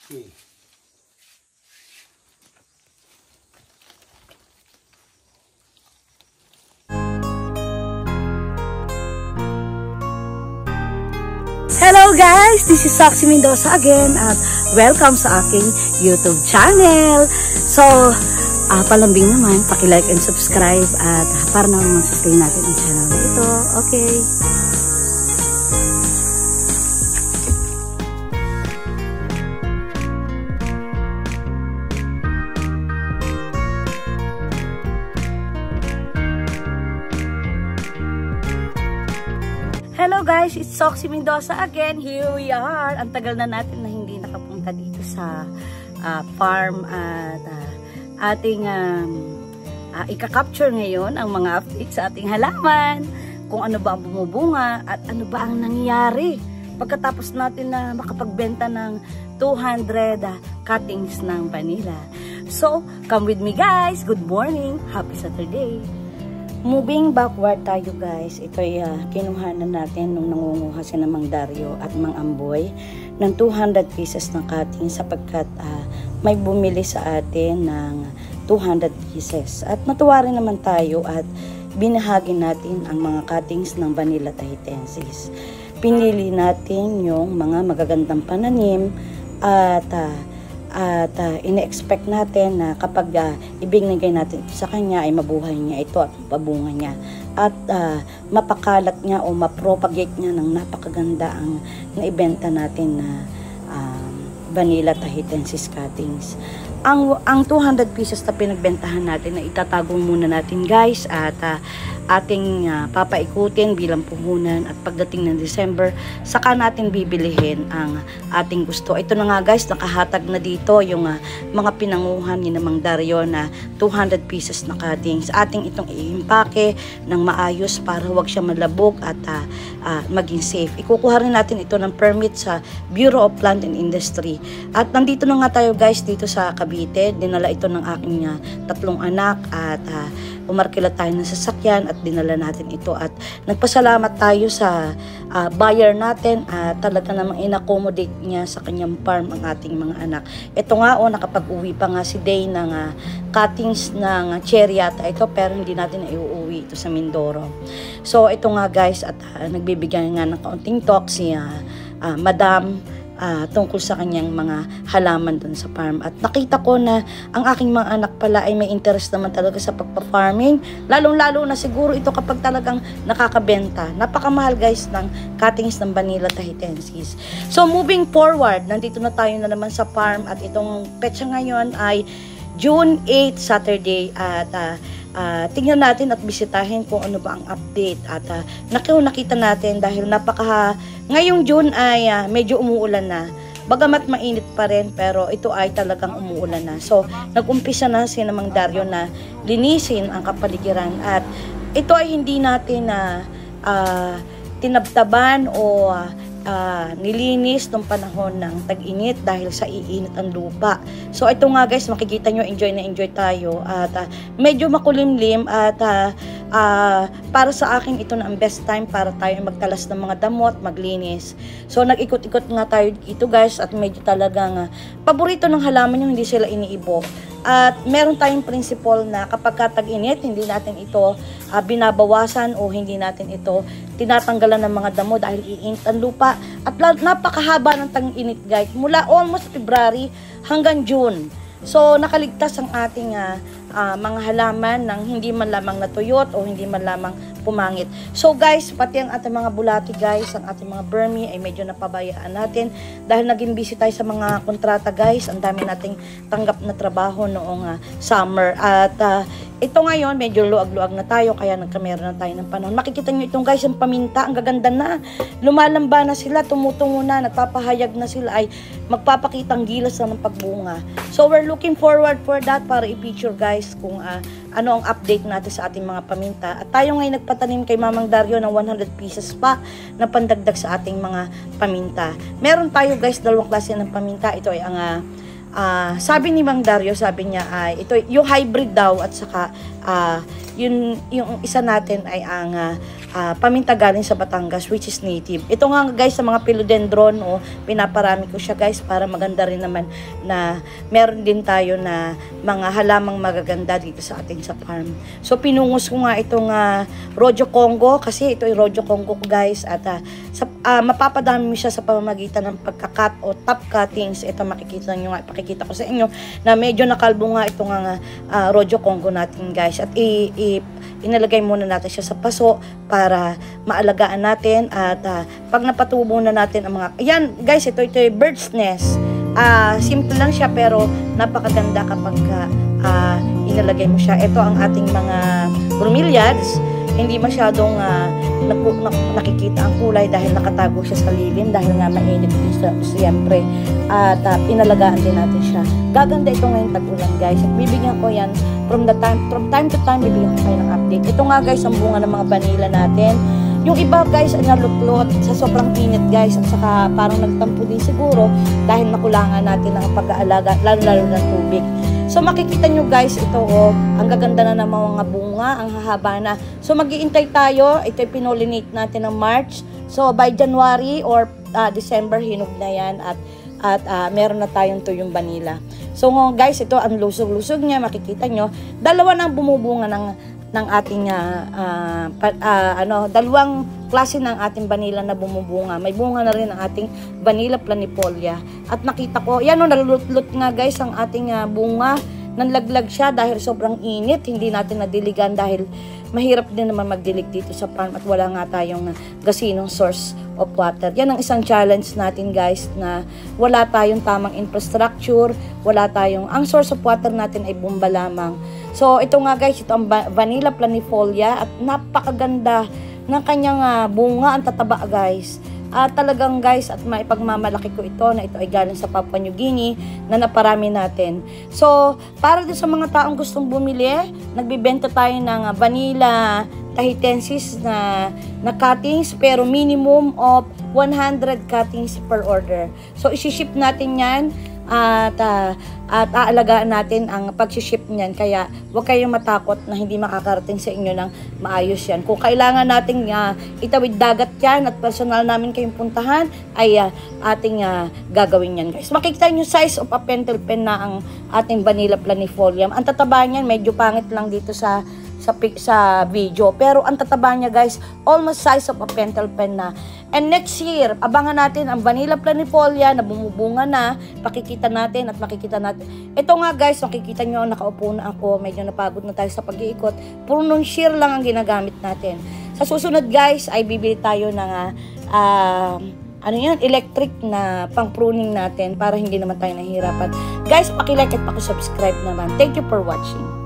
Okay. Hello guys! This is Soxy Mendoza again at welcome sa aking YouTube channel. So, palambing naman, paki-like and subscribe at para naman sustain natin ang channel na ito. Okay. Hello guys, it's Soxy Mendoza again. Here we are. Ang tagal na natin na hindi nakapunta dito sa farm at ating ika-capture ngayon ang mga updates sa ating halaman, kung ano ba ang bumubunga at ano ba ang nangyayari pagkatapos natin na makapagbenta ng 200 cuttings ng vanilla. So, come with me guys. Good morning. Happy Saturday. Moving backward tayo guys, ito ay kinuhanan natin nung nangunguha si na Mang Dario at Mang Amboy ng 200 pieces ng cutting sapagkat may bumili sa atin ng 200 pieces. At natuwa rin naman tayo at binahagi natin ang mga cuttings ng Vanilla Tahitensis. Pinili natin yung mga magagandang pananim at ine-expect natin na kapag ibinigay natin ito sa kanya ay mabuhay niya ito at pabunga niya at mapakalat niya o mapropagate niya ng napakaganda ang naibenta natin na Vanilla Tahitensis cuttings. Ang 200 pieces na pinagbentahan natin na itatago muna natin guys at ating papaikutin bilang puhunan at pagdating ng December saka natin bibilihin ang ating gusto. Ito na nga guys, nakahatag na dito yung mga pinanguhan ni Mang Dario na 200 pieces na cuttings. Ating itong i-impake ng maayos para huwag siya malabog at maging safe. Ikukuha rin natin ito ng permit sa Bureau of Plant and Industry. At nandito na nga tayo guys dito sa Cavite. Dinala ito ng aking 3 anak at umarkila tayo ng sasakyan at dinala natin ito at nagpasalamat tayo sa buyer natin at talaga namang in-accommodate niya sa kanyang farm ang ating mga anak. Ito nga nakapag-uwi pa nga si Day ng cuttings ng cherry at ito pero hindi natin na iuuwi ito sa Mindoro. So ito nga guys at nagbibigay nga ng kaunting talk si Madam tungkol sa kanyang mga halaman dun sa farm. At nakita ko na ang aking mga anak pala ay may interest naman talaga sa pagpa-farming. Lalong-lalo na siguro ito kapag talagang nakakabenta. Napakamahal guys ng cuttings ng Vanilla Tahitensis. So moving forward, nandito na tayo na naman sa farm at itong petsa ngayon ay June 8, Saturday at tingnan natin at bisitahin kung ano ba ang update at nakita natin dahil ngayong June ay medyo umuulan na. Bagamat mainit pa rin pero ito ay talagang umuulan na. So nag-umpisa na si Mang Dario na linisin ang kapaligiran at ito ay hindi natin tinabtaban o nilinis nung panahon ng tag-init dahil sa iinit ang lupa. So ito nga guys, makikita nyo, enjoy na enjoy tayo at medyo makulimlim at para sa akin ito na ang best time para tayo magtalas ng mga damot, maglinis. So nag-ikot-ikot nga tayo dito guys at medyo talagang paborito ng halaman yung hindi sila iniibo. At meron tayong principle na kapag tag-init, hindi natin ito binabawasan o hindi natin ito tinatanggalan ng mga damo dahil iinit ang lupa. At napakahaba ng tag-init guys, mula almost February hanggang June. So nakaligtas ang ating mga halaman ng hindi man lamang natuyot o hindi man lamang pumangit. So guys, pati ang ating mga bulati guys, ang ating mga Burmese ay medyo napabayaan natin dahil naging busy tayo sa mga kontrata guys. Ang dami nating tanggap na trabaho noong summer at ito ngayon medyo luag-luag na tayo kaya nagkamera na tayo ng panahon. Makikita nyo itong guys, ang paminta, ang gaganda na. Lumalamba na sila, tumutungo na, nagpapahayag na sila ay magpapakitang gilas na ng pagbunga. So we're looking forward for that para i-feature guys kung ano ang update natin sa ating mga paminta. At tayo ngayon nagpatanim kay Mang Dario ng 100 pieces pa na pandagdag sa ating mga paminta. Meron tayo guys, 2 klase ng paminta. Ito ay ang sabi ni Mang Dario, sabi niya ay ito yung hybrid daw at saka yung isa natin ay ang paminta galing sa Batangas, which is native. Ito nga guys, sa mga philodendron, pinaparami ko siya guys para maganda rin naman na meron din tayo na mga halamang magaganda dito sa ating sa farm. So pinungos ko nga itong Rojo Congo, kasi ito ay Rojo Congo guys, at mapapadami mo siya sa pamamagitan ng pagkakat o top cuttings. Ito makikita nyo nga, ipakikita ko sa inyo na medyo nakalbo nga itong Rojo Congo natin guys, at inalagay muna natin siya sa paso para maalagaan natin, at pag napatubo na natin ang mga, ayan guys, ito bird's nest. Simple lang siya pero napakaganda kapag inalagay mo siya. Ito ang ating mga bromeliads, hindi masyadong nakikita ang kulay dahil nakatago siya sa lilim, dahil nga mainit din siyempre, at inalagaan din natin siya. Gaganda ito ngayon tag-ulan guys, at bibigyan ko yan from time to time, bibigyan ko kayo ng update. Ito nga guys ang bunga ng mga vanilla natin. Yung iba guys ay naluklot sa sobrang init guys, at saka parang nagtampo din siguro dahil nakulangan natin ng pag-aalaga, lalo ng tubig. So makikita nyo guys, ito ang gaganda na ng mga bunga, ang hahaba na. So mag-iintay tayo, ito pinollinate natin ng March. So by January or December, hinog na yan, at meron na tayong tuyong vanilla. So guys, ito ang lusog-lusog niya, makikita nyo. Dalawa nang bumubunga ng ating dalawang klase ng ating vanilla na bumubunga. May bunga na rin ang ating vanilla planifolia. At nakita ko, yan nalulot nga guys ang ating bunga. Nanlaglag siya dahil sobrang init. Hindi natin nadiligan dahil mahirap din naman magdilig dito sa farm at wala nga tayong gasinong source of water. Yan ang isang challenge natin guys, na wala tayong tamang infrastructure, ang source of water natin ay bomba lamang. So ito nga guys, ito ang vanilla planifolia, at napakaganda ng kanyang bunga, ang tataba guys. Talagang guys, at maipagmamalaki ko ito na ito ay galing sa Papua New Guinea na naparami natin. So para din sa mga taong gustong bumili, nagbibenta tayo ng vanilla tahitensis na cuttings, pero minimum of 100 cuttings per order. So isi-ship natin yan, at aalagaan natin ang pag-ship niyan, kaya huwag kayong matakot na hindi makakarating sa inyo ng maayos yan. Kung kailangan nating itawid dagat yan at personal namin kayong puntahan, ay ating gagawin yan guys. Makikita nyo size of a pentel pen na ang ating vanilla planifolia. Ang tataba niyan, medyo pangit lang dito sa video, pero ang tataba niya guys, almost size of a pentel pen na. And next year, abangan natin ang vanilla planifolia na bumubunga na, makikita natin. Ito nga guys, makikita nyo, nakaupo na ako, medyo napagod na tayo sa pag-iikot. Puro nung shear lang ang ginagamit natin. Sa susunod guys, ay bibili tayo ng electric na pang pruning natin para hindi naman tayo nahihirapan. Guys, paki-like at paki-subscribe naman. Thank you for watching.